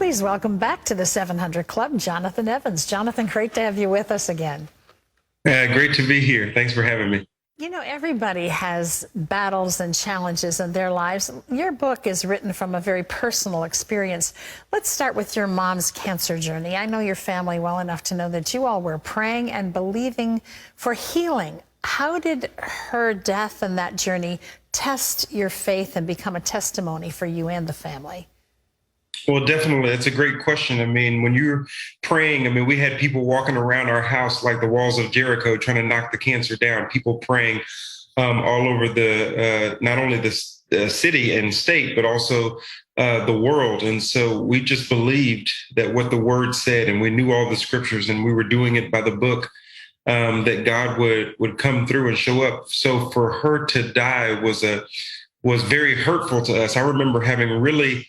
Please welcome back to the 700 Club, Jonathan Evans. Jonathan, great to have you with us again. Great to be here. Thanks for having me. You know, everybody has battles and challenges in their lives. Your book is written from a very personal experience. Let's start with your mom's cancer journey. I know your family well enough to know that you all were praying and believing for healing. How did her death and that journey test your faith and become a testimony for you and the family? Well, definitely. That's a great question. I mean, when you're praying, we had people walking around our house like the walls of Jericho trying to knock the cancer down, people praying all over not only the city and state, but also the world. And so we just believed that what the word said, and we knew all the scriptures, and we were doing it by the book, that God would come through and show up. So for her to die was very hurtful to us. I remember having really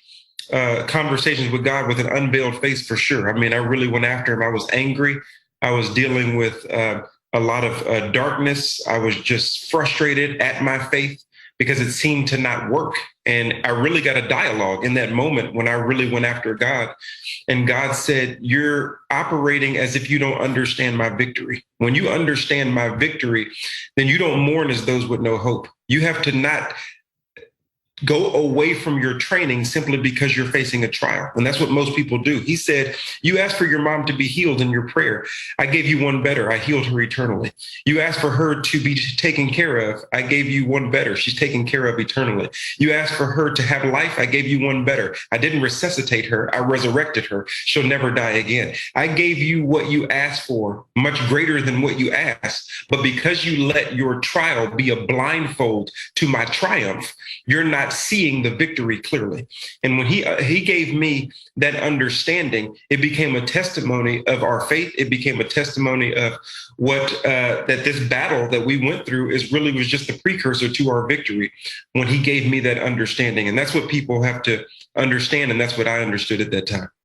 conversations with God with an unveiled face, for sure. I really went after him. I was angry. I was dealing with a lot of darkness. I was just frustrated at my faith because it seemed to not work. And I really got a dialogue in that moment when I really went after God. And God said, "You're operating as if you don't understand my victory. When you understand my victory, then you don't mourn as those with no hope. You have to not go away from your training simply because you're facing a trial." And that's what most people do. He said, "You asked for your mom to be healed in your prayer. I gave you one better. I healed her eternally. You asked for her to be taken care of. I gave you one better. She's taken care of eternally. You asked for her to have life. I gave you one better. I didn't resuscitate her. I resurrected her. She'll never die again. I gave you what you asked for, much greater than what you asked. But because you let your trial be a blindfold to my triumph, you're not seeing the victory clearly." And when he gave me that understanding, it became a testimony of our faith. It became a testimony of what that this battle that we went through was just the precursor to our victory when he gave me that understanding. And that's what people have to understand. And that's what I understood at that time.